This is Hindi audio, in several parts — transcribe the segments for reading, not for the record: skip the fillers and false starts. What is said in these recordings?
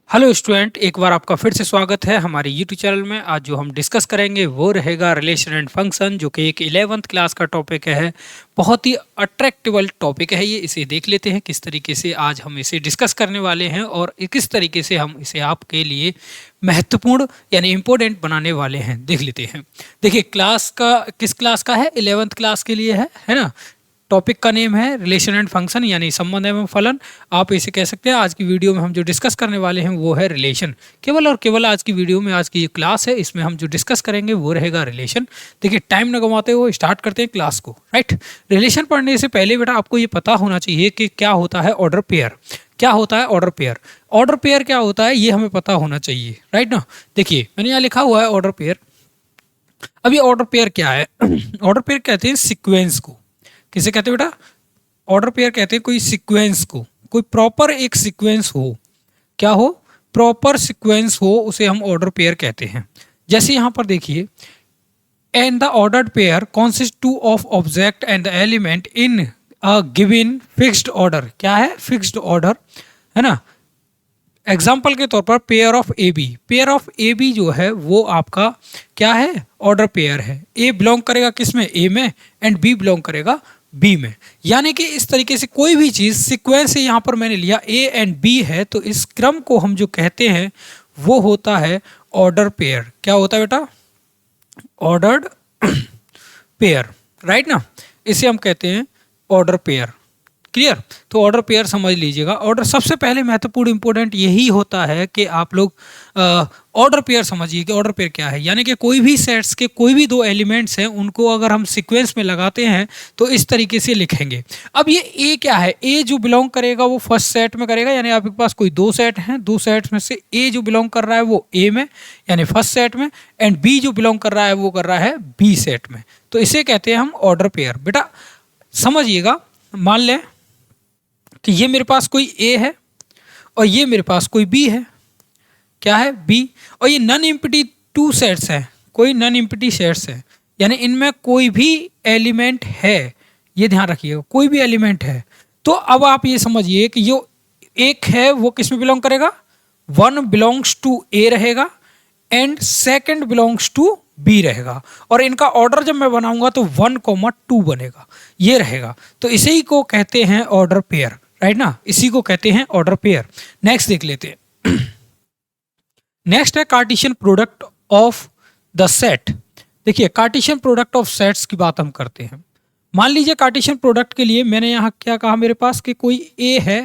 हेलो स्टूडेंट, एक बार आपका फिर से स्वागत है हमारे यूट्यूब चैनल में। आज जो हम डिस्कस करेंगे वो रहेगा रिलेशन एंड फंक्शन, जो कि एक 11th क्लास का टॉपिक है। बहुत ही अट्रैक्टिवल टॉपिक है ये। इसे देख लेते हैं किस तरीके से आज हम इसे डिस्कस करने वाले हैं और किस तरीके से हम इसे आपके लिए महत्वपूर्ण यानी इम्पोर्टेंट बनाने वाले हैं। देख लेते हैं। देखिए, क्लास का किस क्लास का है? 11th क्लास के लिए है ना। टॉपिक का नेम है रिलेशन एंड फंक्शन यानी संबंध एवं फलन। आप इसे कह सकते हैं। आज की वीडियो में हम जो डिस्कस करने वाले हैं वो है रिलेशन। केवल और केवल आज की वीडियो में, आज की ये क्लास है, इसमें हम जो डिस्कस करेंगे वो रहेगा रिलेशन। देखिए, टाइम न गंवाते हुए स्टार्ट करते हैं क्लास को। राइट। रिलेशन पढ़ने से पहले बेटा आपको ये पता होना चाहिए कि क्या होता है ऑर्डर पेयर। क्या होता है ऑर्डर पेयर? ऑर्डर पेयर क्या होता है ये हमें पता होना चाहिए। राइट ना। देखिए, मैंने यहाँ लिखा हुआ है ऑर्डर पेयर। अब ये ऑर्डर पेयर क्या है? ऑर्डर पेयर कहते हैं सीक्वेंस को। किसे कहते हैं बेटा? ऑर्डर पेयर कहते हैं कोई सीक्वेंस को। कोई प्रॉपर एक सीक्वेंस हो। क्या हो? प्रॉपर सीक्वेंस हो, उसे हम ऑर्डर पेयर कहते हैं। जैसे यहां पर देखिए, and the ordered pair consist two of object and the element in a given fixed order. क्या है? फिक्स्ड ऑर्डर, है ना। एग्जाम्पल के तौर पर pair of A B. Pair of A B जो है वो आपका क्या है? ऑर्डर पेयर है। ए बिलोंग करेगा किस में? ए में। एंड बी बिलोंग करेगा बी में। यानी कि इस तरीके से कोई भी चीज सीक्वेंस से यहाँ पर मैंने लिया ए एंड बी है, तो इस क्रम को हम जो कहते हैं वो होता है ऑर्डर पेयर। क्या होता है बेटा? Ordered pair. राइट ना। इसे हम कहते हैं ऑर्डर पेयर। क्लियर? तो ऑर्डर पेयर समझ लीजिएगा। ऑर्डर सबसे पहले महत्वपूर्ण इंपॉर्टेंट यही होता है कि आप लोग ऑर्डर पेयर समझिए कि ऑर्डर पेयर क्या है। यानी कि कोई भी सेट्स के कोई भी दो एलिमेंट्स हैं, उनको अगर हम सीक्वेंस में लगाते हैं तो इस तरीके से लिखेंगे। अब ये ए क्या है? ए जो बिलोंग करेगा वो फर्स्ट सेट में करेगा। यानी आपके पास कोई दो सेट हैं, दो सेट्स में से ए जो बिलोंग कर रहा है वो ए में यानी फर्स्ट सेट में, एंड बी जो बिलोंग कर रहा है वो कर रहा है बी सेट में। तो इसे कहते हैं हम ऑर्डर पेयर। बेटा समझिएगा, मान लें कि ये मेरे पास कोई ए है और ये मेरे पास कोई बी है। क्या है? बी। और ये नॉन एम्प्टी टू सेट्स हैं, कोई नॉन एम्प्टी सेट्स है, यानी इनमें कोई भी एलिमेंट है। ये ध्यान रखिएगा, कोई भी एलिमेंट है। तो अब आप ये समझिए कि जो एक है वो किस में बिलोंग करेगा? वन बिलोंग्स टू ए रहेगा and second belongs to B रहेगा। और इनका ऑर्डर जब मैं बनाऊंगा तो 1,2 बनेगा, ये रहेगा। तो इसे ही को कहते हैं ऑर्डर पेयर। राइट ना, इसी को कहते हैं ऑर्डर पेयर। नेक्स्ट देख लेते हैं। नेक्स्ट है Cartesian product of the set. देखिए, कार्टेशियन प्रोडक्ट ऑफ सेट्स की बात हम करते हैं। मान लीजिए कार्टेशियन प्रोडक्ट के लिए मैंने यहाँ क्या कहा, मेरे पास कि कोई ए है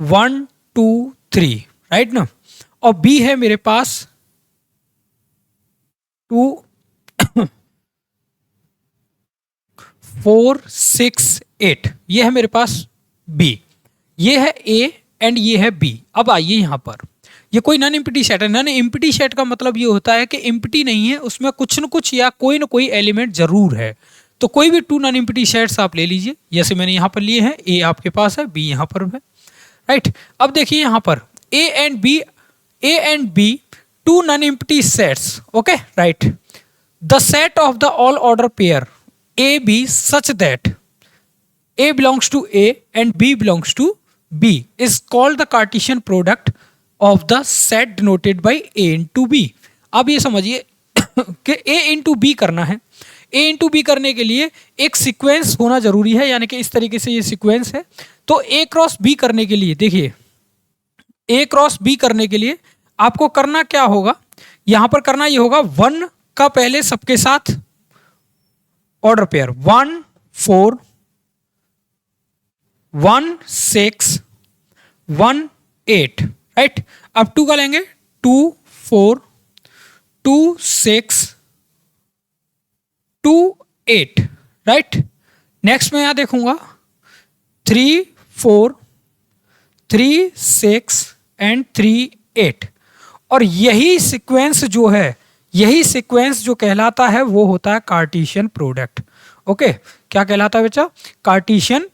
1 2 3, राइट ना, और बी है मेरे पास 2 4 6 8। ये है मेरे पास बी, ये है ए एंड ये है बी। अब आइए यहाँ पर, ये कोई नॉन एम्प्टी सेट है। नॉन एम्प्टी सेट का मतलब ये होता है कि एम्प्टी नहीं है, उसमें कुछ न कुछ या कोई न कोई एलिमेंट जरूर है। तो कोई भी टू नॉन एम्प्टी सेट्स आप ले लीजिए, जैसे मैंने यहाँ पर लिए हैं। ए आपके पास है, बी यहाँ पर है। राइट। अब देखिए यहाँ पर A and B two non empty sets. Okay, right. The set of the all order pair A B such that A belongs to A and B belongs to B is called the Cartesian product of the set denoted by A into B। अब ये समझिए कि A into B करना है। A into B करने के लिए एक सीक्वेंस होना जरूरी है, यानी कि इस तरीके से ये सीक्वेंस है। तो A क्रॉस B करने के लिए, देखिए A क्रॉस B करने के लिए आपको करना क्या होगा? यहां पर करना ये होगा 1 का पहले सबके साथ ऑर्डर पेयर 1 4 1 6 1 8। राइट। अब 2 का लेंगे 2 4 2 6 2 8। राइट। नेक्स्ट मैं यहां देखूंगा 3 4 3 6 एंड 3 8। और यही सीक्वेंस जो है, यही सीक्वेंस जो कहलाता है वो होता है कार्टेशियन प्रोडक्ट। ओके, क्या कहलाता है बच्चा? Cartesian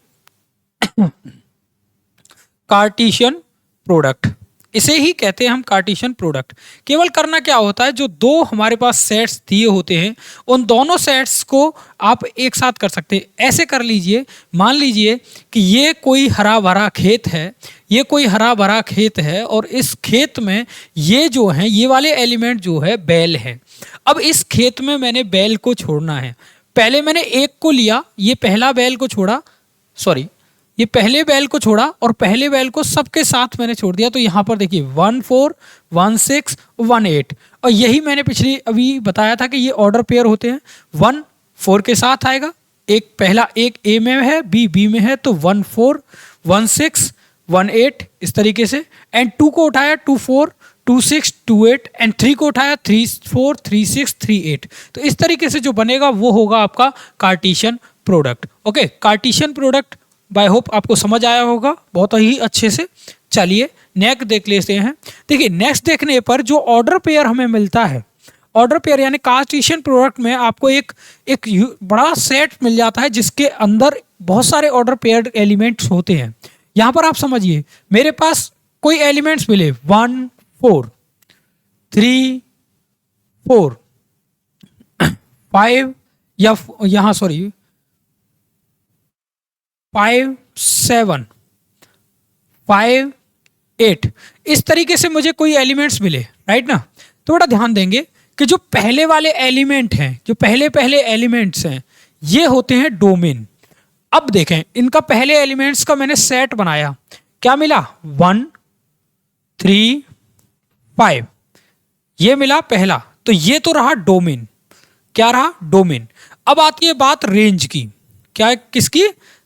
product. इसे ही कहते हैं हम कार्टेशियन प्रोडक्ट। केवल करना क्या होता है, जो दो हमारे पास सेट्स दिए होते हैं उन दोनों सेट्स को आप एक साथ कर सकते हैं। ऐसे कर लीजिए, मान लीजिए कि ये कोई हरा भरा खेत है, ये कोई हरा भरा खेत है और इस खेत में ये जो हैं ये वाले एलिमेंट जो है बैल हैं। अब इस खेत में मैंने बैल को छोड़ना है। पहले मैंने एक को लिया, ये पहला बैल को छोड़ा, सॉरी ये पहले बैल को छोड़ा और पहले बैल को सबके साथ मैंने छोड़ दिया। तो यहाँ पर देखिए 1 4 1 6 1 8, और यही मैंने पिछली अभी बताया था कि ये ऑर्डर पेयर होते हैं। 1 4 के साथ आएगा, एक पहला एक ए में है, बी में है, तो 1 4 1 6 1 8 इस तरीके से। एंड 2 को उठाया 2 4 2 6 2 8, एंड 3 को उठाया 3 4 3 6 3 8। तो इस तरीके से जो बनेगा वो होगा आपका Cartesian product. Okay, Cartesian product by hope आपको समझ आया होगा बहुत ही अच्छे से। चलिए नेक्स्ट देख लेते हैं। देखिए नेक्स्ट देखने पर जो ऑर्डर पेयर हमें मिलता है, ऑर्डर पेयर यानी कार्टेशियन प्रोडक्ट में आपको एक बड़ा सेट मिल जाता है जिसके अंदर बहुत सारे ऑर्डर पेयर एलिमेंट्स होते हैं। यहाँ पर आप समझिए, मेरे पास कोई एलिमेंट्स मिले 1 4 3 4 5 या यहाँ सॉरी 5 7 5 8 इस तरीके से मुझे कोई एलिमेंट्स मिले, राइट ना। तो बड़ा ध्यान देंगे कि जो पहले वाले एलिमेंट हैं, जो पहले पहले एलिमेंट्स हैं, ये होते हैं डोमेन। अब देखें इनका पहले एलिमेंट्स का मैंने सेट बनाया, क्या मिला 1 3 5, ये मिला पहला, तो ये तो रहा डोमेन। क्या रहा? डोमेन। अब आती है बात रेंज की। क्या किसकी?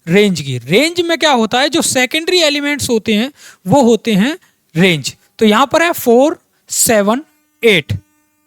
रेंज की। रेंज में क्या होता है, जो सेकेंडरी एलिमेंट्स होते हैं वो होते हैं रेंज। तो यहां पर है 4 7 8,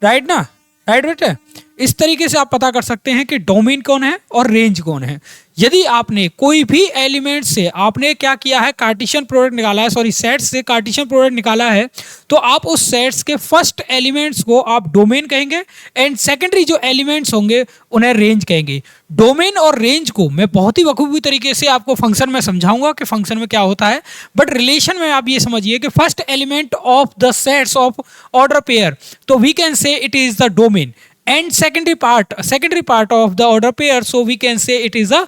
राइट ना, राइट बेटा। इस तरीके से आप पता कर सकते हैं कि डोमेन कौन है और रेंज कौन है। यदि आपने कोई भी एलिमेंट से आपने क्या किया है, कार्टेशियन प्रोडक्ट निकाला है, सॉरी सेट्स से कार्टेशियन प्रोडक्ट निकाला है, तो आप उस सेट्स के फर्स्ट एलिमेंट्स को आप डोमेन कहेंगे एंड सेकेंडरी जो एलिमेंट्स होंगे उन्हें रेंज कहेंगे। डोमेन और रेंज को मैं बहुत ही बखूबी तरीके से आपको फंक्शन में समझाऊंगा कि फंक्शन में क्या होता है, बट रिलेशन में आप ये समझिए कि first element of the sets of order pair, तो we can say it is the domain, and secondary part of the order pair, so we can say it is a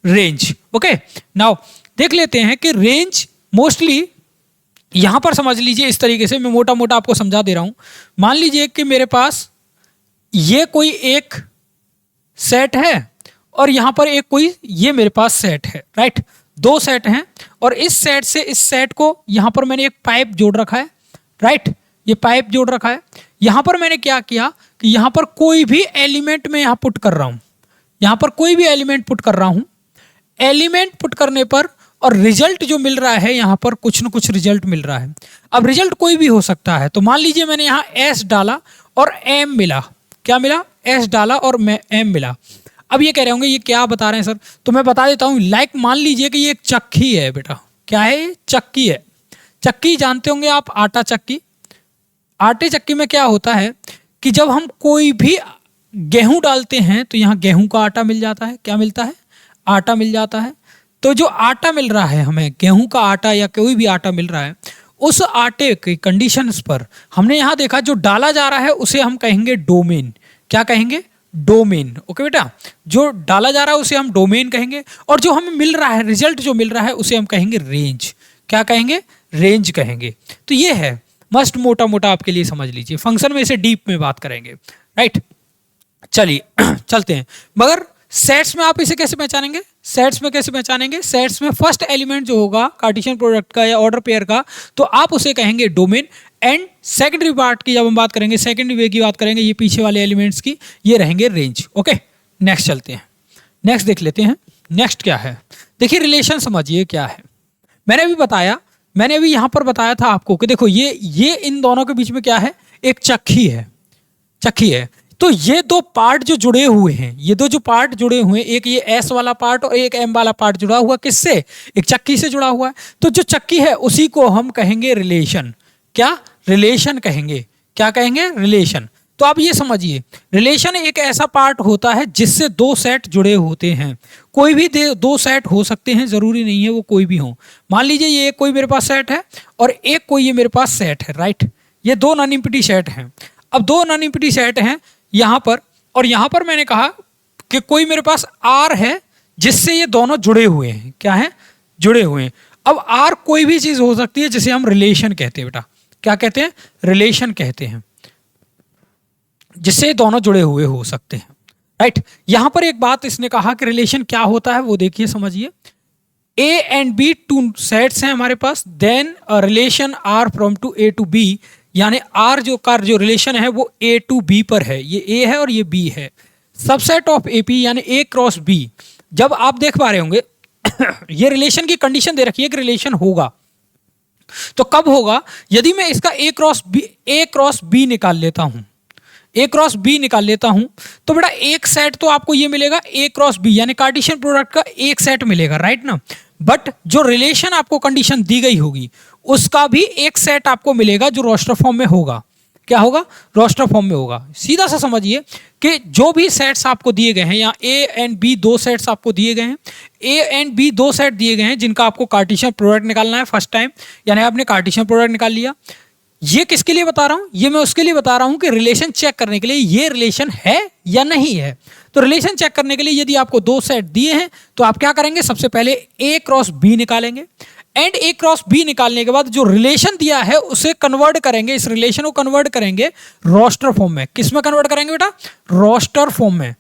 range. Okay, now देख लेते हैं कि रेंज मोस्टली यहां पर समझ लीजिए इस तरीके से, मैं मोटा मोटा आपको समझा दे रहा हूं। मान लीजिए कि मेरे पास ये कोई एक सेट है और यहां पर एक कोई ये मेरे पास सेट है, राइट। दो सेट हैं और इस सेट से इस सेट को यहां पर मैंने एक पाइप जोड़ रखा है, राइट। ये पाइप जोड़ रखा है। यहां पर मैंने क्या किया कि यहां पर कोई भी एलिमेंट में यहां पुट कर रहा हूं, यहां पर कोई भी एलिमेंट पुट कर रहा हूं। एलिमेंट पुट करने पर और रिजल्ट जो मिल रहा है, यहां पर कुछ ना कुछ रिजल्ट मिल रहा है। अब रिजल्ट कोई भी हो सकता है, तो मान लीजिए मैंने यहां एस डाला और एम मिला। क्या मिला? एस डाला और एम मिला। अब ये कह रहे होंगे ये क्या बता रहे हैं सर, तो मैं बता देता हूं। लाइक मान लीजिए कि ये एक चक्की है बेटा। क्या है? ये चक्की है। चक्की जानते होंगे आप, आटा चक्की। आटे चक्की में क्या होता है कि जब हम कोई भी गेहूं डालते हैं तो यहाँ गेहूं का आटा मिल जाता है। क्या मिलता है? आटा मिल जाता है। तो जो आटा मिल रहा है हमें, गेहूं का आटा या कोई भी आटा मिल रहा है, उस आटे के कंडीशंस पर हमने यहाँ देखा जो डाला जा रहा है उसे हम कहेंगे डोमेन। क्या कहेंगे? डोमेन। ओके बेटा, जो डाला जा रहा है उसे हम डोमेन कहेंगे और जो हमें मिल रहा है, रिजल्ट जो मिल रहा है, उसे हम कहेंगे रेंज। क्या कहेंगे? रेंज कहेंगे। तो ये है, मस्ट मोटा मोटा आपके लिए समझ लीजिए। फंक्शन में इसे डीप में बात करेंगे, राइट। चलिए चलते हैं। मगर सेट्स में आप इसे कैसे पहचानेंगे? सेट्स में कैसे पहचानेंगे? सेट्स में फर्स्ट एलिमेंट जो होगा कार्टेशियन प्रोडक्ट का या ऑर्डर पेयर का, तो आप उसे कहेंगे डोमेन। एंड सेकेंडरी पार्ट की जब हम बात करेंगे, सेकेंडरी वे की बात करेंगे, ये पीछे वाले एलिमेंट्स की, ये रहेंगे रेंज। ओके, नेक्स्ट चलते हैं। नेक्स्ट देख लेते हैं। नेक्स्ट क्या है? देखिए रिलेशन समझिए क्या है। मैंने अभी बताया, मैंने अभी यहां पर बताया था आपको कि देखो ये इन दोनों के बीच में क्या है? एक चक्की है। चक्की है। तो ये दो पार्ट जो जुड़े हुए हैं, ये दो जो पार्ट जुड़े हुए हैं, एक ये एस वाला पार्ट और एक एम वाला पार्ट जुड़ा हुआ, किससे? एक चक्की से जुड़ा हुआ है। तो जो चक्की है उसी को हम कहेंगे रिलेशन। क्या? रिलेशन कहेंगे। क्या कहेंगे? रिलेशन। तो आप ये समझिए, रिलेशन एक ऐसा पार्ट होता है जिससे दो सेट जुड़े होते हैं। कोई भी दो सेट हो सकते हैं, जरूरी नहीं है वो कोई भी हो। मान लीजिए ये कोई मेरे पास सेट है और एक कोई ये मेरे पास सेट है, राइट। ये दो नॉन एम्प्टी सेट हैं। अब दो नॉन एम्प्टी सेट हैं यहाँ पर, और यहाँ पर मैंने कहा कि कोई मेरे पास आर है जिससे ये दोनों जुड़े हुए हैं। क्या है? जुड़े हुए हैं। अब आर कोई भी चीज हो सकती है जिसे हम रिलेशन कहते हैं बेटा। क्या कहते हैं? रिलेशन कहते हैं, जिससे दोनों जुड़े हुए हो सकते हैं, राइट। यहां पर एक बात इसने कहा कि रिलेशन क्या होता है वो देखिए, समझिए। A and B two sets हैं हमारे पास, then a relation R from to A to B, यानी आर जो रिलेशन है वो ए टू बी पर है। ये ए है और ये बी है। सबसेट ऑफ ए पी यानी ए क्रॉस बी। जब आप देख पा रहे होंगे ये रिलेशन की कंडीशन दे रखी है कि रिलेशन होगा, तो कब होगा? यदि मैं इसका ए क्रॉस बी निकाल लेता हूं, ए क्रॉस बी निकाल लेता हूं, तो बेटा एक सेट तो आपको ये मिलेगा ए क्रॉस बी, यानी कार्टेशियन प्रोडक्ट का एक सेट मिलेगा, राइट ना। बट जो रिलेशन आपको कंडीशन दी गई होगी उसका भी एक सेट आपको मिलेगा जो रोस्टर फॉर्म में होगा। क्या होगा? रोस्टर फॉर्म में होगा। सीधा सा समझिए कि जो भी सेट्स आपको दिए गए हैं, यहाँ ए एंड बी दो सेट्स आपको दिए गए हैं, ए एंड बी दो सेट दिए गए हैं जिनका आपको कार्टेशियन प्रोडक्ट निकालना है फर्स्ट टाइम, यानी आपने कार्टेशियन प्रोडक्ट निकाल लिया। ये किसके लिए बता रहा हूं? ये मैं उसके लिए बता रहा हूं कि रिलेशन चेक करने के लिए ये रिलेशन है या नहीं है। तो रिलेशन चेक करने के लिए यदि आपको दो सेट दिए हैं तो आप क्या करेंगे? सबसे पहले ए क्रॉस बी निकालेंगे, एंड ए क्रॉस बी निकालने के बाद जो रिलेशन दिया है उसे कन्वर्ट करेंगे, इस रिलेशन को कन्वर्ट करेंगे रोस्टर फॉर्म में। किस में कन्वर्ट करेंगे बेटा? रोस्टर फॉर्म में।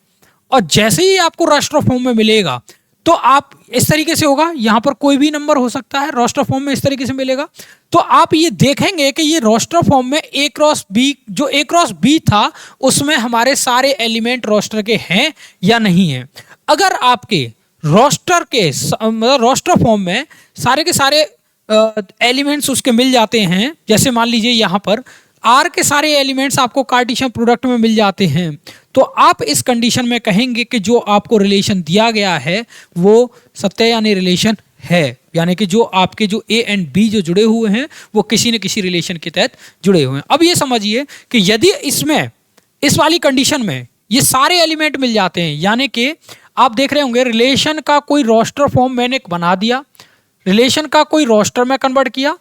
और जैसे ही आपको रोस्टर फॉर्म में मिलेगा तो आप इस तरीके से होगा, यहां पर कोई भी नंबर हो सकता है, रोस्टर फॉर्म में इस तरीके से मिलेगा। तो आप ये देखेंगे कि ये रोस्टर फॉर्म में ए क्रॉस बी, जो ए क्रॉस बी था उसमें हमारे सारे एलिमेंट रोस्टर के हैं या नहीं है। अगर आपके रोस्टर के मतलब रोस्टर फॉर्म में सारे के सारे एलिमेंट्स उसके मिल जाते हैं, जैसे मान लीजिए यहाँ पर आर के सारे एलिमेंट्स आपको कार्टेशियन प्रोडक्ट में मिल जाते हैं, तो आप इस कंडीशन में कहेंगे कि जो आपको रिलेशन दिया गया है वो सत्य यानी रिलेशन है, यानी कि जो आपके जो ए एंड बी जो जुड़े हुए हैं वो किसी न किसी रिलेशन के तहत जुड़े हुए हैं। अब ये समझिए कि यदि इसमें इस वाली कंडीशन में ये सारे एलिमेंट मिल जाते हैं, यानी कि आप देख रहे होंगे रिलेशन का कोई रोस्टर फॉर्म मैंने बना दिया, रिलेशन का कोई रोस्टर में कन्वर्ट किया,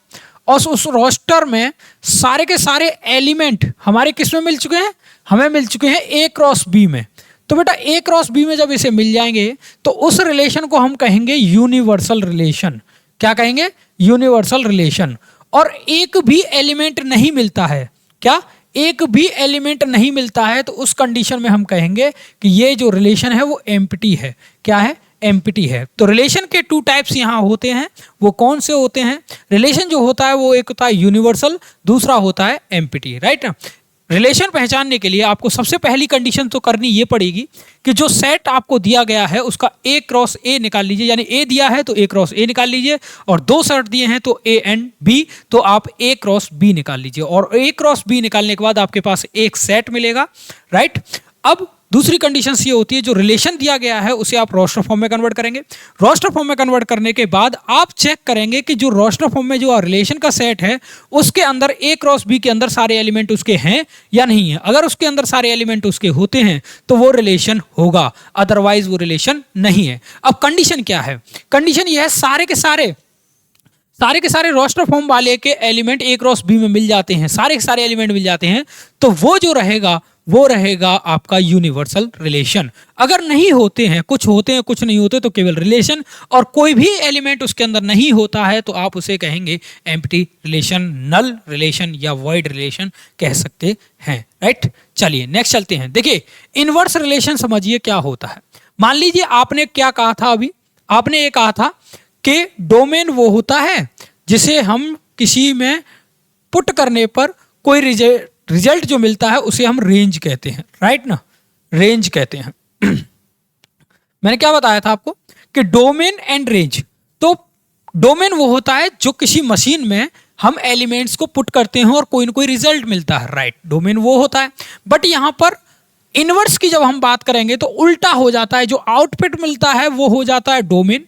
और उस रोस्टर में सारे के सारे एलिमेंट हमारे किस में मिल चुके हैं? हमें मिल चुके हैं ए क्रॉस बी में। तो बेटा ए क्रॉस बी में जब इसे मिल जाएंगे तो उस रिलेशन को हम कहेंगे यूनिवर्सल रिलेशन। क्या कहेंगे? Universal relation. और एक भी एलिमेंट नहीं मिलता है, क्या? एक भी एलिमेंट नहीं मिलता है, तो उस कंडीशन में हम कहेंगे कि ये जो रिलेशन है वो एम्प्टी है। क्या है? एम्प्टी है। तो रिलेशन के टू टाइप्स यहाँ होते हैं, वो कौन से होते हैं? रिलेशन जो होता है वो एक होता है यूनिवर्सल, दूसरा होता है एम्प्टी, राइट ना। रिलेशन पहचानने के लिए आपको सबसे पहली कंडीशन तो करनी ये पड़ेगी कि जो सेट आपको दिया गया है उसका ए क्रॉस ए निकाल लीजिए, यानी ए दिया है तो ए क्रॉस ए निकाल लीजिए, और दो सेट दिए हैं तो ए एंड बी, तो आप ए क्रॉस बी निकाल लीजिए, और ए क्रॉस बी निकालने के बाद आपके पास एक सेट मिलेगा, राइट। अब दूसरी कंडीशन ये होती है जो रिलेशन दिया गया है उसे आप रोस्टर फॉर्म में कन्वर्ट करेंगे। रोस्टर फॉर्म में कन्वर्ट करने के बाद आप चेक करेंगे कि जो रोस्टर फॉर्म में जो रिलेशन का सेट है उसके अंदर ए क्रॉस बी के अंदर सारे एलिमेंट उसके हैं या नहीं है। अगर उसके अंदर सारे एलिमेंट उसके होते हैं तो वो रिलेशन होगा, अदरवाइज वो रिलेशन नहीं है। अब कंडीशन क्या है? कंडीशन ये है सारे के सारे रोस्टर फॉर्म वाले के एलिमेंट ए क्रॉस बी में मिल जाते हैं, सारे के सारे एलिमेंट मिल जाते हैं, तो वो जो रहेगा वो रहेगा आपका यूनिवर्सल रिलेशन। अगर नहीं होते हैं, कुछ होते हैं कुछ नहीं होते, तो केवल रिलेशन, और कोई भी एलिमेंट उसके अंदर नहीं होता है तो आप उसे कहेंगे एम्प्टी रिलेशन, नल रिलेशन या वॉइड रिलेशन कह सकते हैं, राइट। चलिए नेक्स्ट चलते हैं। देखिए इनवर्स रिलेशन समझिए क्या होता है। मान लीजिए आपने क्या कहा था, अभी आपने ये कहा था कि डोमेन वो होता है जिसे हम किसी में पुट करने पर कोई रिजल्ट जो मिलता है उसे हम रेंज कहते हैं, राइट ना, रेंज कहते हैं। मैंने क्या बताया था आपको कि डोमेन एंड रेंज, तो डोमेन वो होता है जो किसी मशीन में हम एलिमेंट्स को पुट करते हैं और कोई ना कोई रिजल्ट मिलता है, राइट, डोमेन वो होता है। बट यहां पर इनवर्स की जब हम बात करेंगे तो उल्टा हो जाता है, जो आउटपुट मिलता है वो हो जाता है डोमेन,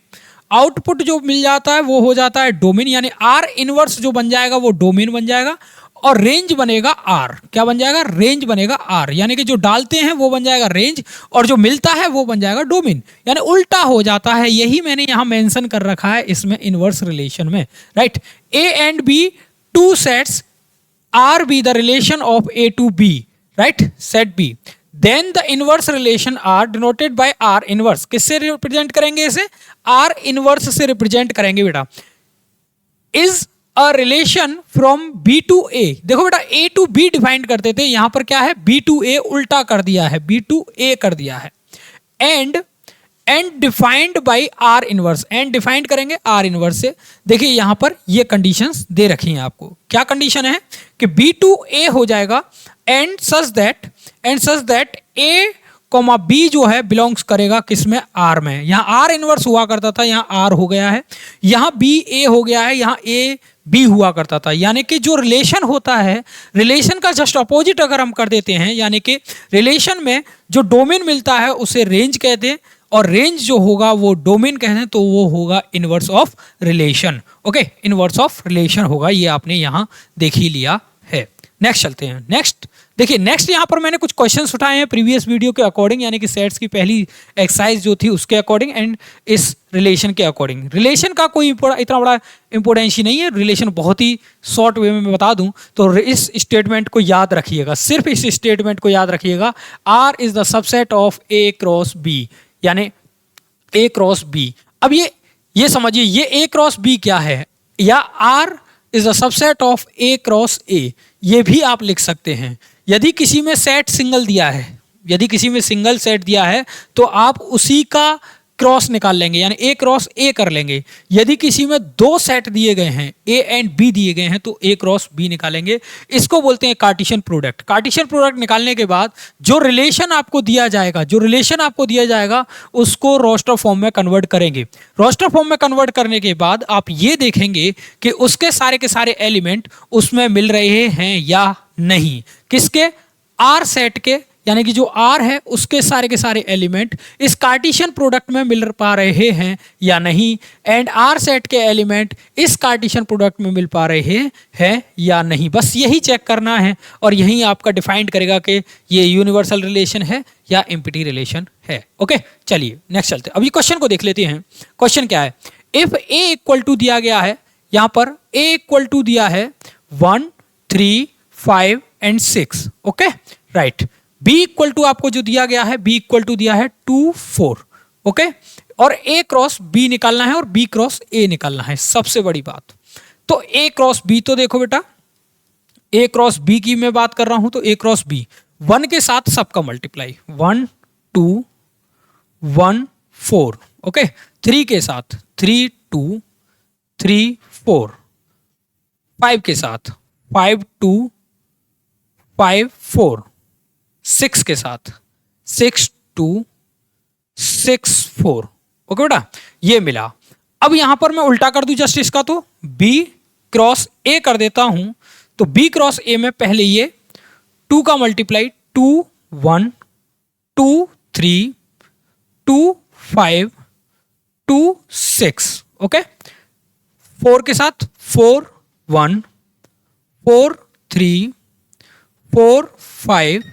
आउटपुट जो मिल जाता है वो हो जाता है डोमेन, यानी आर इनवर्स जो बन जाएगा वो डोमेन बन जाएगा, और रेंज बनेगा आर। क्या बन जाएगा? रेंज बनेगा आर, यानी कि जो डालते हैं वो बन जाएगा रेंज और जो मिलता है वो बन जाएगा डोमेन, यानी उल्टा हो जाता है। यही मैंने यहां मेंशन कर रखा है इसमें इनवर्स रिलेशन में, right. A and B two sets R be the relation of A to B, right, set B, then the inverse relation R denoted by R inverse. किससे रिप्रेजेंट करेंगे इसे? आर इनवर्स से रिप्रेजेंट करेंगे बेटा। Is a relation from B to A. देखो बेटा, ए टू बी डिफाइन करते थे, यहां पर क्या है? बी टू ए उल्टा कर दिया है, बी टू ए कर दिया है। And defined by R inverse, and defined करेंगे आर इनवर्स से। देखिए यहां पर ये कंडीशंस दे रखी हैं आपको। क्या कंडीशन है? कि बी टू ए हो जाएगा and such that A comma B जो है बिलोंग्स करेगा किसमें? आर में। यहां आर इनवर्स हुआ करता था, यहां आर हो गया है, यहां बी ए हो गया है, यहां ए बी हुआ करता था। यानी कि जो रिलेशन होता है, रिलेशन का जस्ट अपोजिट अगर हम कर देते हैं, यानी कि रिलेशन में जो डोमेन मिलता है उसे रेंज कहते हैं और रेंज जो होगा वो डोमेन कहते हैं, तो वो होगा inverse of relation. Okay, inverse of relation होगा, ये आपने यहां देख ही लिया है। नेक्स्ट चलते हैं। नेक्स्ट देखिए, नेक्स्ट यहां पर मैंने कुछ क्वेश्चंस उठाए हैं प्रीवियस वीडियो के अकॉर्डिंग, यानी कि सेट्स की पहली एक्सरसाइज जो थी उसके अकॉर्डिंग एंड इस रिलेशन के अकॉर्डिंग। रिलेशन का कोई इतना बड़ा इंपॉर्टेंस ही नहीं है, रिलेशन बहुत ही शॉर्ट वे में मैं बता दूं तो इस स्टेटमेंट को याद रखिएगा, सिर्फ इस स्टेटमेंट को याद रखिएगा। R is the subset of A cross B, यानी ए क्रॉस बी। अब ये समझिए, ये ए क्रॉस बी क्या है, या R is the subset of A cross A, ये भी आप लिख सकते हैं। यदि किसी में सेट सिंगल दिया है, यदि किसी में सिंगल सेट दिया है तो आप उसी का क्रॉस निकाल लेंगे, यानी ए क्रॉस ए कर लेंगे। यदि किसी में दो सेट दिए गए हैं, ए एंड बी दिए गए हैं, तो ए क्रॉस बी निकालेंगे। इसको बोलते हैं कार्टेशियन प्रोडक्ट। कार्टेशियन प्रोडक्ट निकालने के बाद जो रिलेशन आपको दिया जाएगा, उसको रोस्टर फॉर्म में कन्वर्ट करेंगे। रोस्टर फॉर्म में कन्वर्ट करने के बाद आप ये देखेंगे कि उसके सारे के सारे एलिमेंट उसमें मिल रहे हैं या नहीं। किसके? आर सेट के, यानी कि जो आर है उसके सारे के सारे एलिमेंट इस कार्टेशियन प्रोडक्ट में मिल पा रहे हैं या नहीं, एंड आर सेट के एलिमेंट इस कार्टेशियन प्रोडक्ट में मिल पा रहे हैं या नहीं। बस यही चेक करना है और यही आपका डिफाइन करेगा कि ये यूनिवर्सल रिलेशन है या एम्प्टी रिलेशन है। ओके, चलिए नेक्स्ट चलते हैं। अभी क्वेश्चन को देख लेते हैं। क्वेश्चन क्या है? इफ ए इक्वल टू दिया गया है, यहां पर ए इक्वल टू दिया है 1, 3, 5 and 6। Okay, right. B equal to आपको जो दिया गया है, बी इक्वल टू दिया है 2, 4। ओके, और ए क्रॉस बी निकालना है और बी क्रॉस ए निकालना है, सबसे बड़ी बात। तो ए क्रॉस बी, तो देखो बेटा, ए क्रॉस बी की मैं बात कर रहा हूं, तो ए क्रॉस बी 1 के साथ सबका मल्टीप्लाई, 1, 2, 1, 4। ओके, 3 के साथ 3, 2, 3, 4। 5 के साथ 5, 2, 5, 4। 6 के साथ 6, 2, 6, 4। ओके बेटा, ये मिला। अब यहां पर मैं उल्टा कर दूं जस्ट इसका, तो B क्रॉस A कर देता हूं। तो B क्रॉस A में पहले ये 2 का मल्टीप्लाई, 2, 1, 2, 3, 2, 5, 2, 6। ओके, 4 के साथ 4, 1, 4, 3, 4, 5,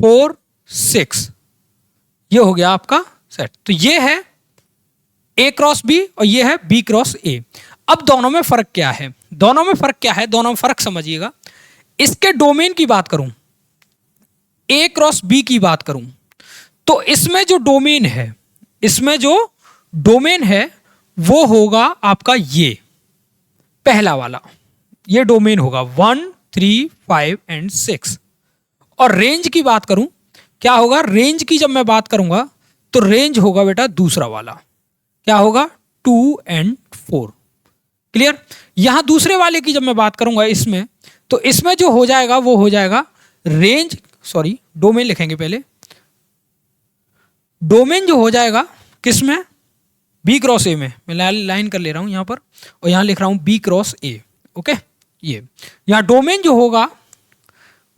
4, 6। ये हो गया आपका सेट। तो ये है ए क्रॉस बी और ये है बी क्रॉस ए। अब दोनों में फर्क क्या है? दोनों में फर्क समझिएगा। इसके डोमेन की बात करूं, ए क्रॉस बी की बात करूं, तो इसमें जो डोमेन है वो होगा आपका ये पहला वाला, ये डोमेन होगा 1, 3, 5 एंड 6। और रेंज की बात करूं, क्या होगा? रेंज की जब मैं बात करूंगा तो रेंज होगा बेटा दूसरा वाला, क्या होगा? 2 एंड 4। क्लियर? यहां दूसरे वाले की जब मैं बात करूंगा इसमें, तो इसमें जो हो जाएगा वो हो जाएगा रेंज, सॉरी डोमेन लिखेंगे पहले। डोमेन जो हो जाएगा किसमें? बी क्रॉस ए में। मैं लाइन कर ले रहा हूं यहां पर और यहां लिख रहा हूं बी क्रॉस ए। ओके, ये यहां डोमेन जो होगा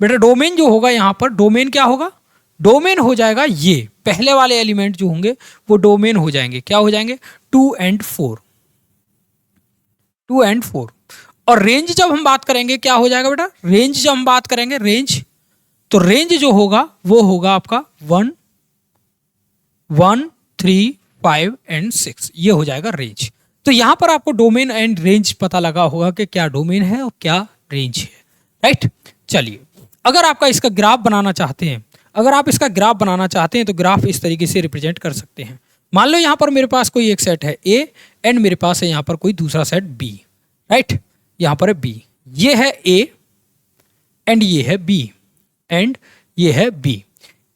बेटा, डोमेन जो होगा यहां पर, डोमेन क्या होगा? डोमेन हो जाएगा ये पहले वाले एलिमेंट जो होंगे वो डोमेन हो जाएंगे। क्या हो जाएंगे? 2 एंड 4। 2 एंड 4। और रेंज जब हम बात करेंगे क्या हो जाएगा बेटा, रेंज जब हम बात करेंगे रेंज, तो रेंज जो होगा वो होगा आपका 1, 1, 3, 5 एंड 6, ये हो जाएगा रेंज। तो यहां पर आपको डोमेन एंड रेंज पता लगा होगा कि क्या डोमेन है और क्या रेंज है, राइट। चलिए, अगर आपका इसका ग्राफ बनाना चाहते हैं, अगर आप इसका ग्राफ बनाना चाहते हैं तो ग्राफ इस तरीके से रिप्रेजेंट कर सकते हैं। मान लो यहां पर मेरे पास कोई एक सेट है ए एंड मेरे पास है यहां पर कोई दूसरा सेट बी, राइट। यहां पर है बी, ये है ए एंड ये है बी एंड ये है बी।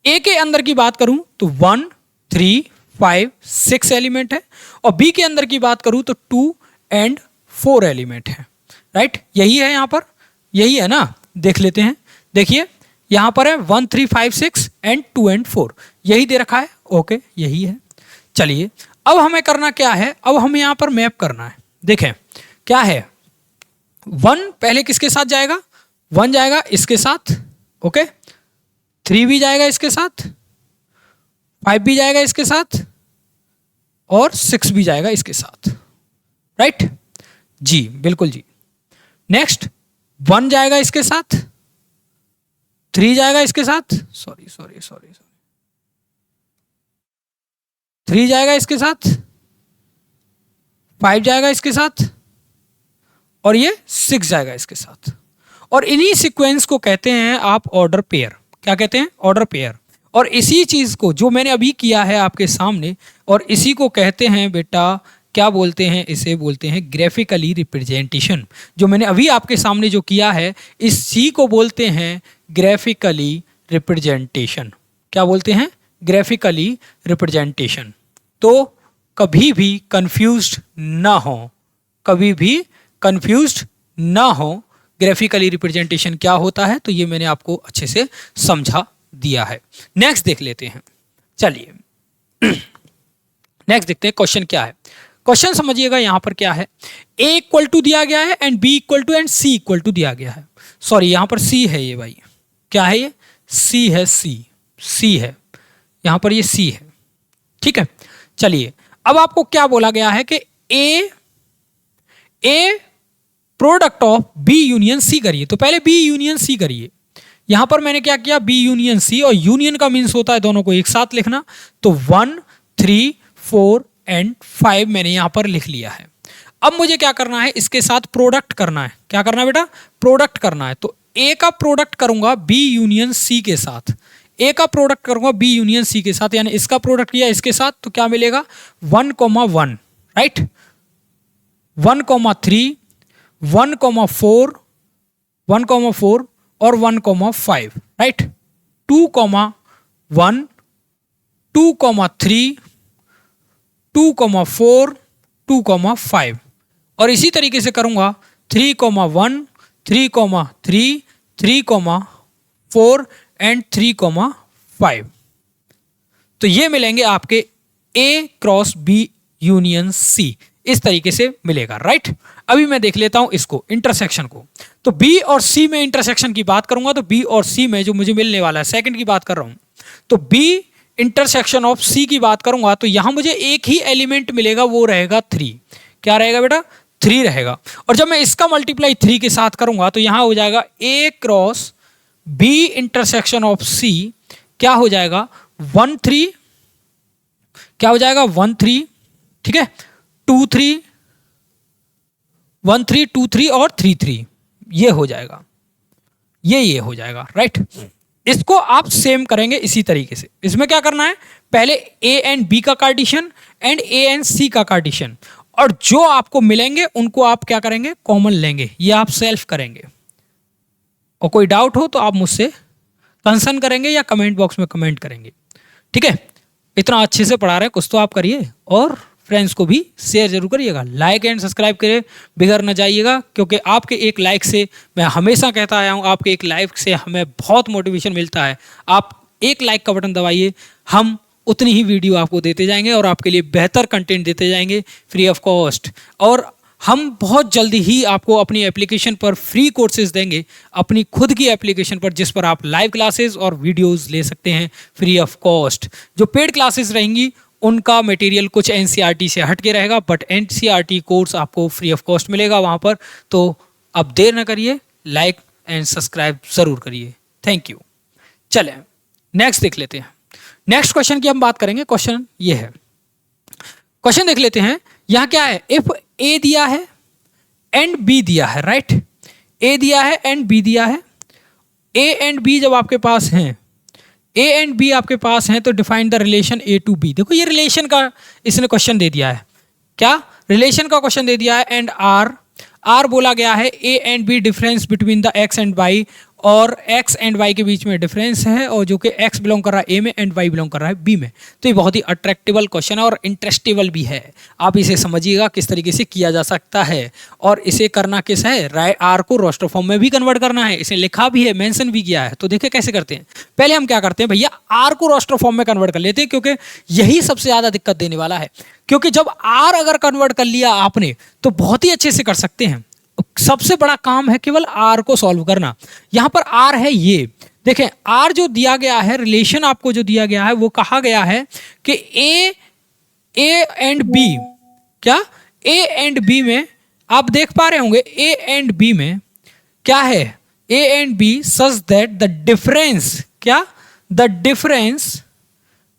ए के अंदर की बात करूं तो 1, 3, 5, 6 एलिमेंट है और बी के अंदर की बात करूं तो 2 एंड 4 एलिमेंट है, राइट। यही है यहां पर, यही है ना, देख लेते हैं। देखिए यहां पर है 1, 3, 5, 6 एंड 2 एंड 4, यही दे रखा है, ओके यही है। चलिए अब हमें करना क्या है, अब हमें यहां पर मैप करना है। देखें क्या है, 1 पहले किसके साथ जाएगा, 1 जाएगा इसके साथ, ओके, 3 भी जाएगा इसके साथ, 5 भी जाएगा इसके साथ और 6 भी जाएगा इसके साथ, राइट जी, बिल्कुल जी। नेक्स्ट 1 जाएगा इसके साथ, 3 जाएगा इसके साथ, सॉरी 3 जाएगा इसके साथ, 5 जाएगा इसके साथ और ये 6 जाएगा इसके साथ। और इन्हीं सीक्वेंस को कहते हैं आप ऑर्डर पेयर। क्या कहते हैं, ऑर्डर पेयर। और इसी चीज को जो मैंने अभी किया है आपके सामने, और इसी को कहते हैं बेटा, क्या बोलते हैं, इसे बोलते हैं ग्राफिकली रिप्रेजेंटेशन। जो मैंने अभी आपके सामने जो किया है, इसी को बोलते हैं ग्राफिकली रिप्रेजेंटेशन। क्या बोलते हैं, ग्राफिकली रिप्रेजेंटेशन। तो कभी भी कंफ्यूज्ड ना हो, कभी भी कंफ्यूज्ड ना हो, ग्राफिकली रिप्रेजेंटेशन क्या होता है, तो ये मैंने आपको अच्छे से समझा दिया है। नेक्स्ट देख लेते हैं। चलिए नेक्स्ट देखते हैं क्वेश्चन क्या है। क्वेश्चन समझिएगा, यहां पर क्या है, a इक्वल टू दिया गया है and b equal to and c equal to दिया गया है। सॉरी यहां पर c है, ये भाई क्या है, ये c है, c है, यहां पर ये c है, ठीक है। चलिए अब आपको क्या बोला गया है कि a product of b union c करिए। तो पहले b यूनियन c करिए। यहां पर मैंने क्या किया, b यूनियन c, और यूनियन का मीन्स होता है दोनों को एक साथ लिखना। तो 1, 3, 4 एंड 5 मैंने यहां पर लिख लिया है। अब मुझे क्या करना है, इसके साथ प्रोडक्ट करना है। क्या करना है बेटा, प्रोडक्ट करना है। तो a का प्रोडक्ट करूंगा b यूनियन c के साथ, a का प्रोडक्ट करूंगा b यूनियन c के साथ, यानी इसका प्रोडक्ट किया इसके साथ, तो क्या मिलेगा 1,1, राइट, 1,3, 1,4, 1,4 और 1,5, राइट, 2,1, 2,3, 2,4, 2,5 और इसी तरीके से करूंगा 3,1, 3,3, 3,4 एंड 3,5। तो ये मिलेंगे आपके A cross B union C, इस तरीके से मिलेगा, राइट। अभी मैं देख लेता हूं इसको, इंटरसेक्शन को। तो B और C में इंटरसेक्शन की बात करूंगा, तो B और C में जो मुझे मिलने वाला है, सेकंड की बात कर रहा हूं, तो B इंटरसेक्शन ऑफ C की बात करूंगा, तो यहां मुझे एक ही एलिमेंट मिलेगा, वो रहेगा 3। क्या रहेगा बेटा, 3 रहेगा। और जब मैं इसका मल्टीप्लाई 3 के साथ करूंगा, तो यहां हो जाएगा A cross B intersection of C, क्या हो जाएगा 1, 3, क्या हो जाएगा 1, 3, ठीक है, 2, 3, 1, 3, 2, 3 और 3, 3, ये हो जाएगा, ये हो जाएगा, राइट। इसको आप सेम करेंगे इसी तरीके से। इसमें क्या करना है, पहले A एंड B का Cartesian and A and C का कार्टिशन, और जो आपको मिलेंगे उनको आप क्या करेंगे, कॉमन लेंगे, ये आप सेल्फ करेंगे। और कोई डाउट हो तो आप मुझसे कंसर्न करेंगे या कमेंट बॉक्स में कमेंट करेंगे, ठीक है। इतना अच्छे से पढ़ा रहे हैं, कुछ तो आप करिए और फ्रेंड्स को भी शेयर जरूर करिएगा, लाइक एंड सब्सक्राइब करिए, बिगड़ न जाइएगा, क्योंकि आपके एक लाइक से, मैं हमेशा कहता आया हूँ, आपके एक लाइक से हमें बहुत मोटिवेशन मिलता है। आप एक लाइक का बटन दबाइए, हम उतनी ही वीडियो आपको देते जाएंगे और आपके लिए बेहतर कंटेंट देते जाएंगे फ्री ऑफ कॉस्ट। और हम बहुत जल्दी ही आपको अपनी एप्लीकेशन पर फ्री कोर्सेज देंगे, अपनी खुद की एप्लीकेशन पर, जिस पर आप लाइव क्लासेस और वीडियोस ले सकते हैं फ्री ऑफ कॉस्ट। जो पेड क्लासेस रहेंगी उनका मटेरियल कुछ एनसीईआरटी से हट के रहेगा, बट एनसीईआरटी कोर्स आपको फ्री ऑफ कॉस्ट मिलेगा वहाँ पर। तो अब देर न करिए, लाइक एंड सब्सक्राइब जरूर करिए। Thank you. चलें नेक्स्ट देख लेते हैं। नेक्स्ट क्वेश्चन की हम बात करेंगे। क्वेश्चन ये है, क्वेश्चन देख लेते हैं। यहां क्या है, इफ ए दिया है एंड बी दिया है, राइट। ए दिया है एंड बी दिया है। ए एंड बी जब आपके पास हैं, ए एंड बी आपके पास हैं, तो define the relation A to B. देखो ये रिलेशन का इसने क्वेश्चन दे दिया है, क्या रिलेशन का क्वेश्चन दे दिया है। एंड आर बोला गया है A and B difference between the X and Y, और एक्स एंड वाई के बीच में डिफरेंस है, और जो कि एक्स बिलोंग कर रहा है ए में एंड वाई बिलोंग कर रहा है बी में। तो ये बहुत ही अट्रैक्टिबल क्वेश्चन है और इंटरेस्टेबल भी है। आप इसे समझिएगा किस तरीके से किया जा सकता है, और इसे करना किस है, आर को रोस्टर फॉर्म में भी कन्वर्ट करना है। इसे लिखा भी है, मेंशन भी किया है। तो देखिए कैसे करते हैं। पहले हम क्या करते हैं भैया, आर को रोस्टर फॉर्म में कन्वर्ट कर लेते हैं, क्योंकि यही सबसे ज्यादा दिक्कत देने वाला है। क्योंकि जब आर अगर कन्वर्ट कर लिया आपने तो बहुत ही अच्छे से कर सकते हैं। सबसे बड़ा काम है केवल आर को सॉल्व करना। यहां पर आर है ये, देखें आर जो दिया गया है, रिलेशन आपको जो दिया गया है वो कहा गया है कि ए एंड बी, क्या ए एंड बी में आप देख पा रहे होंगे, ए एंड बी में क्या है, A and B such that the difference, क्या the difference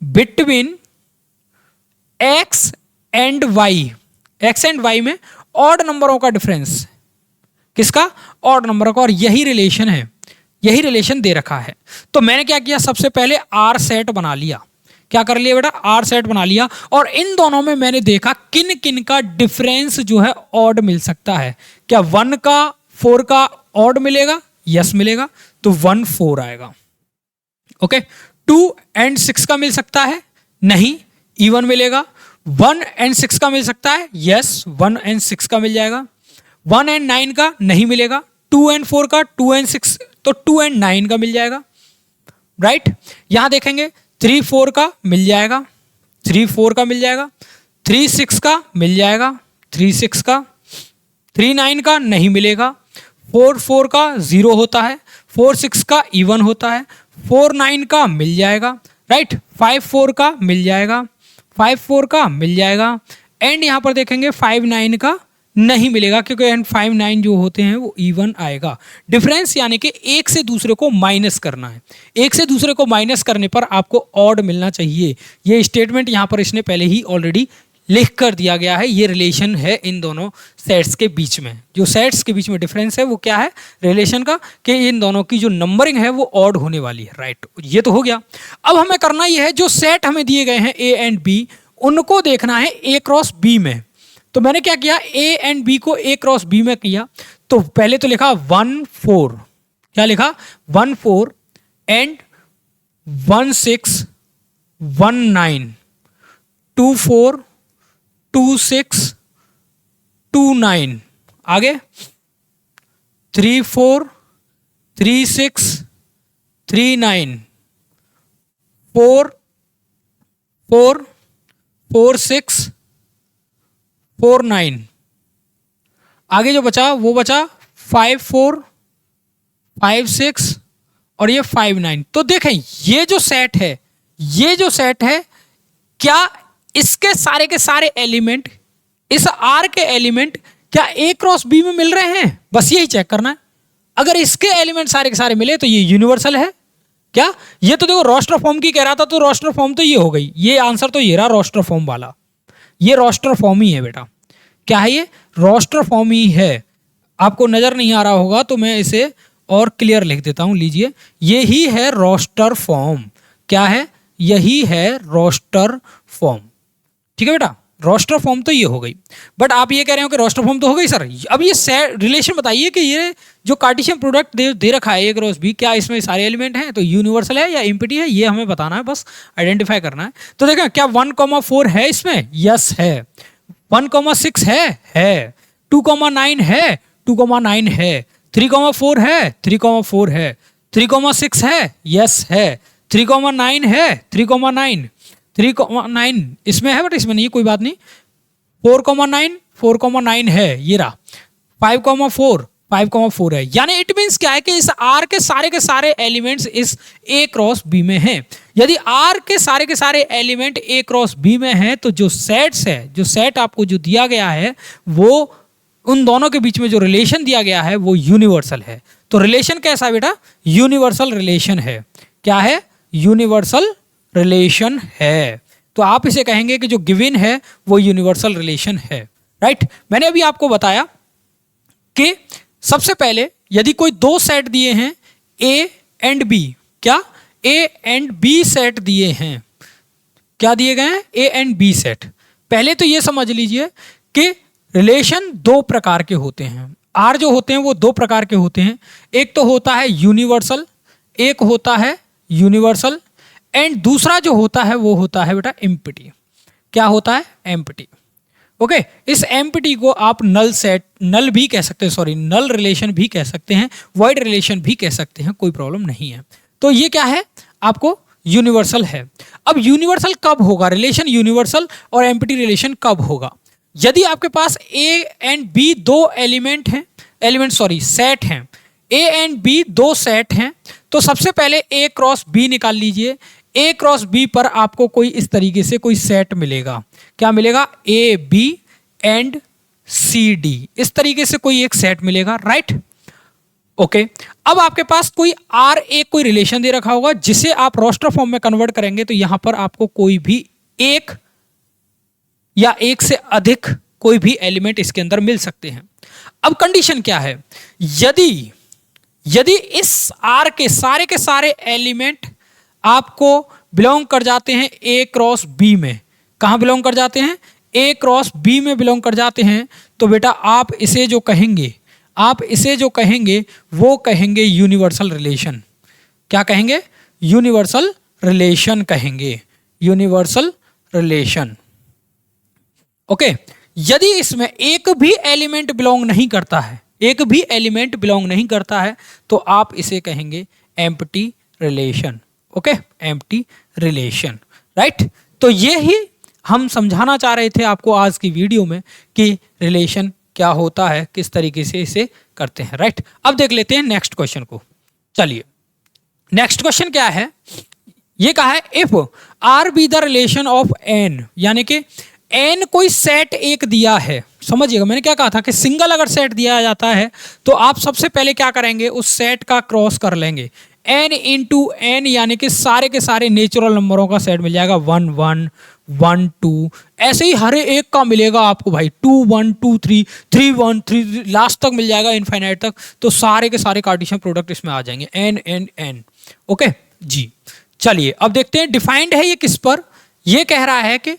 between x and y, x and y में ऑड नंबरों का डिफरेंस, किसका, ऑड नंबर का, और यही रिलेशन है, यही रिलेशन दे रखा है। तो मैंने क्या किया, सबसे पहले आर सेट बना लिया। क्या कर लिया बेटा, आर सेट बना लिया, और इन दोनों में मैंने देखा किन किन का डिफरेंस जो है ऑड मिल सकता है। क्या 1 का 4 का ऑड मिलेगा, यस मिलेगा, तो 1 4 आएगा। ओके, 2 एंड 6 का मिल सकता है, नहीं, इवन मिलेगा। 1 एंड 6 का मिल सकता है, यस 1 एंड 6 का मिल जाएगा। 1 एंड 9 का नहीं मिलेगा। 2 एंड 4 का, 2 एंड 6, तो 2 एंड 9 का मिल जाएगा, राइट। यहां देखेंगे 3 4 का मिल जाएगा, 3 4 का मिल जाएगा। 3 6 का मिल जाएगा, 3 6 का। 3 9 का नहीं मिलेगा। 4 4 का 0 होता है, 4 6 का इवन होता है। 4 9 का मिल जाएगा, राइट। 5 4 का मिल जाएगा, 5 4 का मिल जाएगा। एंड यहां पर देखेंगे 5 9 का नहीं मिलेगा, क्योंकि एंड 5 9 जो होते हैं वो इवन आएगा। डिफरेंस यानी कि एक से दूसरे को माइनस करना है, एक से दूसरे को माइनस करने पर आपको ऑड मिलना चाहिए। ये स्टेटमेंट यहाँ पर इसने पहले ही ऑलरेडी लिख कर दिया गया है। ये रिलेशन है इन दोनों सेट्स के बीच में, जो सेट्स के बीच में डिफरेंस है वो क्या है, रिलेशन का, कि इन दोनों की जो नंबरिंग है वो ऑड होने वाली है, राइट। ये तो हो गया। अब हमें करना ये है, जो सेट हमें दिए गए हैं ए एंड बी, उनको देखना है ए क्रॉस बी में। तो मैंने क्या किया, ए एंड बी को ए क्रॉस बी में किया। तो पहले तो लिखा 1 4, क्या लिखा 1 4 एंड 1 6 1 9, 2 4 2 6 2 9, आगे 3 4 3 6 3 9, 4 4 4 6 4 9, आगे जो बचा वो बचा 5 4 5 6 और ये 5 9। तो देखें ये जो सेट है, ये जो सेट है, क्या इसके सारे के सारे एलिमेंट, इस आर के एलिमेंट क्या ए क्रॉस बी में मिल रहे हैं, बस यही चेक करना है। अगर इसके एलिमेंट सारे के सारे मिले तो ये यूनिवर्सल है। क्या ये तो देखो रोस्टर फॉर्म की कह रहा था, तो रोस्टर फॉर्म तो ये हो गई, ये आंसर तो ये रहा रोस्टर फॉर्म वाला। ये रोस्टर फॉर्म ही है बेटा, क्या है ये, रोस्टर फॉर्म ही है। आपको नजर नहीं आ रहा होगा तो मैं इसे और क्लियर लिख देता हूं, लीजिए, ये ही है रोस्टर फॉर्म। क्या है, यही है रोस्टर फॉर्म, ठीक है बेटा। रोस्टर फॉर्म तो ये हो गई, बट आप ये कह रहे हो कि रोस्टर फॉर्म तो हो गई सर। अब ये रिलेशन बताइए कि ये जो कार्टेशियन प्रोडक्ट दे रखा है ए क्रॉस बी, क्या इसमें सारे एलिमेंट हैं, तो यूनिवर्सल है या एम्प्टी है, ये हमें बताना है, बस आइडेंटिफाई करना है। तो देखें क्या 1,4 है इसमें, यस है। 1,6 है। 2,9 है, 2,9 है। 3,4 है, 3,4 है। 3,6 है, यस है। 3,9 है, 3,9 3,9 इसमें है, बट इसमें नहीं है, कोई बात नहीं। 4,9 है, ये रहा। 5,4 5,4 है। यानी इट मीन्स क्या है कि इस आर के सारे एलिमेंट्स इस ए क्रॉस बी में हैं। यदि आर के सारे एलिमेंट ए क्रॉस बी में हैं तो जो सेट्स है, जो सेट आपको जो दिया गया है वो उन दोनों के बीच में जो रिलेशन दिया गया है वो यूनिवर्सल है। तो रिलेशन कैसा है बेटा? यूनिवर्सल रिलेशन है। क्या है? यूनिवर्सल रिलेशन है। तो आप इसे कहेंगे कि जो गिवन है वो यूनिवर्सल रिलेशन है, राइट। मैंने अभी आपको बताया कि सबसे पहले यदि कोई दो सेट दिए हैं ए एंड बी, क्या? ए एंड बी सेट दिए हैं। क्या दिए गए हैं? A and B set. पहले तो ये समझ लीजिए कि रिलेशन दो प्रकार के होते हैं। आर जो होते हैं वो दो प्रकार के होते हैं। एक तो होता है यूनिवर्सल, एक होता है यूनिवर्सल, एंड दूसरा जो होता है वो होता है बेटा एम्प्टी। क्या होता है? एम्प्टी। ओके, इस एम्प्टी को आप नल सेट, नल भी कह सकते हैं, सॉरी नल रिलेशन भी कह सकते हैं, वॉइड रिलेशन भी कह सकते हैं, कोई प्रॉब्लम नहीं है। तो ये क्या है? आपको यूनिवर्सल है। अब यूनिवर्सल कब होगा? रिलेशन यूनिवर्सल और एम्प्टी रिलेशन कब होगा? यदि आपके पास ए एंड बी दो एलिमेंट हैं, सेट हैं, ए एंड बी दो सेट हैं, तो सबसे पहले ए क्रॉस बी निकाल लीजिए। ए क्रॉस बी पर आपको कोई इस तरीके से कोई सेट मिलेगा। क्या मिलेगा? A B and C D, इस तरीके से कोई एक सेट मिलेगा, राइट। ओके, अब आपके पास कोई आर एक कोई रिलेशन दे रखा होगा जिसे आप रोस्टर फॉर्म में कन्वर्ट करेंगे, तो यहां पर आपको कोई भी एक या एक से अधिक कोई भी एलिमेंट इसके अंदर मिल सकते हैं। अब कंडीशन क्या है? यदि इस आर के सारे एलिमेंट आपको बिलोंग कर जाते हैं ए क्रॉस बी में, कहां बिलोंग कर जाते हैं? ए क्रॉस बी में बिलोंग कर जाते हैं, तो बेटा आप इसे जो कहेंगे वो कहेंगे यूनिवर्सल रिलेशन। क्या कहेंगे? यूनिवर्सल रिलेशन कहेंगे, यूनिवर्सल रिलेशन। ओके, यदि इसमें एक भी एलिमेंट बिलोंग नहीं करता है, तो आप इसे कहेंगे empty relation. Okay, empty relation, right. तो ये ही हम समझाना चाह रहे थे आपको आज की वीडियो में कि रिलेशन क्या होता है, किस तरीके से इसे करते हैं, राइट। अब देख लेते हैं नेक्स्ट क्वेश्चन को। चलिए, नेक्स्ट क्वेश्चन क्या है? ये कहा है if R be the relation of N, यानी कि एन कोई सेट एक दिया है। समझिएगा, मैंने क्या कहा था कि सिंगल अगर सेट दिया जाता है तो आप सबसे पहले क्या करेंगे? उस सेट का क्रॉस कर लेंगे। एन इंटू एन यानी कि सारे के सारे नेचुरल नंबरों का सेट मिल जाएगा। 1 1 1 2, ऐसे ही हर एक का मिलेगा आपको भाई। 2 1 2 3 3 1 3, लास्ट तक मिल जाएगा, इनफाइनाइट तक। तो सारे के सारे कार्टेशियन प्रोडक्ट इसमें आ जाएंगे, एन एन एन। ओके जी, चलिए अब देखते हैं डिफाइंड है ये किस पर। ये कह रहा है कि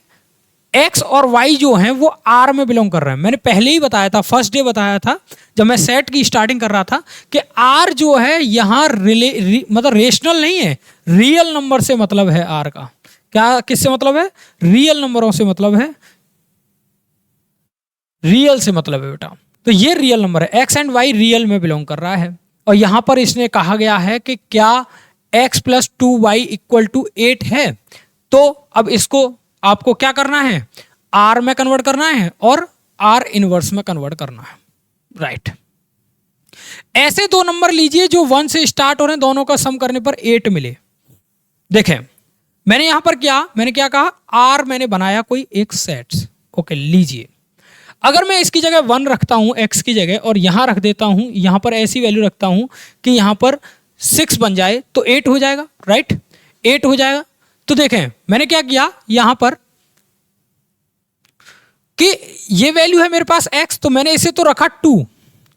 एक्स और वाई जो हैं वो आर में बिलोंग कर रहे हैं। मैंने पहले ही बताया था, फर्स्ट डे बताया था जब मैं सेट की स्टार्टिंग कर रहा था कि आर जो है यहाँ मतलब रेशनल नहीं है, रियल नंबर से मतलब है आर का। क्या किससे मतलब है? रियल नंबरों से मतलब है, रियल से मतलब है बेटा। तो ये रियल नंबर है, एक्स एंड वाई रियल में बिलोंग कर रहा है। और यहां पर इसने कहा गया है कि क्या x plus 2y equal to 8 है। तो अब इसको आपको क्या करना है? आर में कन्वर्ट करना है और आर इनवर्स में कन्वर्ट करना है, राइट। ऐसे दो नंबर लीजिए जो 1 से स्टार्ट हो रहे हैं, दोनों का सम करने पर 8 मिले। देखें, मैंने यहां पर मैंने क्या कहा? आर मैंने बनाया कोई एक सेट। ओके, लीजिए, अगर मैं इसकी जगह 1 रखता हूं x की जगह और यहां रख देता हूं, यहां पर ऐसी वैल्यू रखता हूं कि यहां पर 6 बन जाए, तो 8 हो जाएगा, राइट। 8 हो जाएगा। तो देखें मैंने क्या किया यहां पर कि ये वैल्यू है मेरे पास x, तो मैंने इसे तो रखा 2,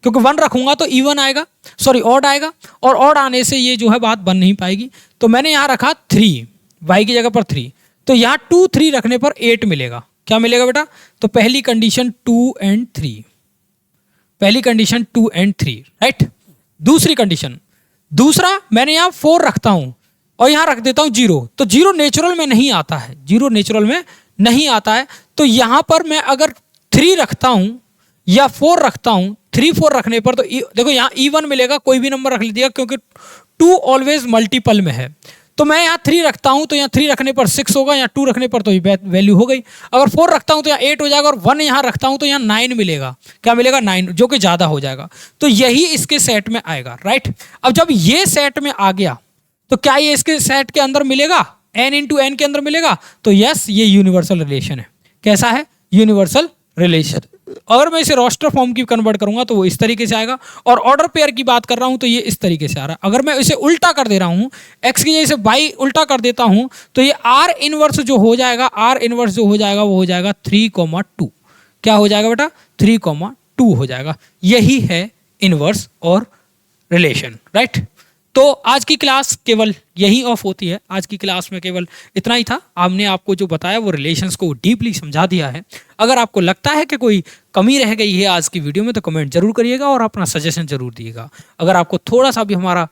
क्योंकि 1 रखूंगा तो इवन आएगा, सॉरी ऑड आएगा, और ऑड आने से ये जो है बात बन नहीं पाएगी। तो मैंने यहां रखा 3, y की जगह पर 3, तो यहां 2 3 रखने पर 8 मिलेगा। क्या मिलेगा बेटा? तो पहली कंडीशन 2 and 3, पहली कंडीशन 2 and 3, राइट। दूसरी कंडीशन, दूसरा मैंने यहां 4 रखता हूं और यहां रख देता हूं 0, तो 0 नेचुरल में नहीं आता है, 0 नेचुरल में नहीं आता है। तो यहां पर मैं अगर 3 रखता हूं या 4 रखता हूं, 3 4 रखने पर तो देखो यहां इवन मिलेगा, कोई भी नंबर रख लीजिएगा क्योंकि 2 ऑलवेज मल्टीपल में है। तो मैं यहाँ 3 रखता हूं तो यहाँ 3 रखने पर 6 होगा, यहाँ 2 रखने पर तो वैल्यू हो गई। अगर 4 रखता हूं तो यहाँ 8 हो जाएगा, और 1 यहाँ रखता हूं तो यहाँ 9 मिलेगा। क्या मिलेगा? 9, जो कि ज्यादा हो जाएगा। तो यही इसके सेट में आएगा, राइट। अब जब ये सेट में आ गया तो क्या ये इसके सेट के अंदर मिलेगा? n इंटू एन के अंदर मिलेगा। तो यस, ये यूनिवर्सल रिलेशन है। कैसा है? Universal relation. अगर मैं इसे रोस्टर फॉर्म की कन्वर्ट करूंगा तो वो इस तरीके से आएगा, और ऑर्डर पेयर की बात कर रहा हूं तो ये इस तरीके से आ रहा है। अगर मैं इसे उल्टा कर दे रहा हूं, एक्स की जगह से वाई उल्टा कर देता हूं, तो ये आर इनवर्स जो हो जाएगा, आर इनवर्स जो हो जाएगा वो हो जाएगा 3,2। क्या हो जाएगा बेटा? 3,2 हो जाएगा। यही है इनवर्स और रिलेशन, राइट। तो आज की क्लास केवल यही ऑफ होती है। आज की क्लास में केवल इतना ही था। हमने आपको जो बताया वो रिलेशंस को डीपली समझा दिया है। अगर आपको लगता है कि कोई कमी रह गई है आज की वीडियो में तो कमेंट जरूर करिएगा और अपना सजेशन जरूर दिएगा। अगर आपको थोड़ा सा भी हमारा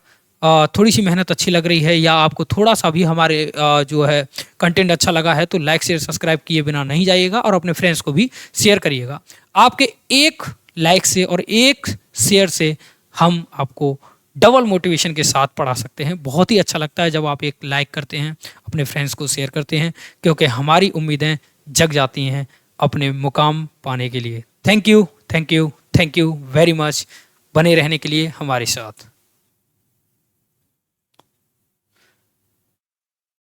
थोड़ी सी मेहनत अच्छी लग रही है, या आपको थोड़ा सा भी हमारे जो है कंटेंट अच्छा लगा है, तो लाइक शेयर सब्सक्राइब किए बिना नहीं जाइएगा और अपने फ्रेंड्स को भी शेयर करिएगा। आपके एक लाइक से और एक शेयर से हम आपको डबल मोटिवेशन के साथ पढ़ा सकते हैं। बहुत ही अच्छा लगता है जब आप एक लाइक करते हैं, अपने फ्रेंड्स को शेयर करते हैं, क्योंकि हमारी उम्मीदें जग जाती हैं अपने मुकाम पाने के लिए। Thank you, thank you, thank you very much बने रहने के लिए हमारे साथ।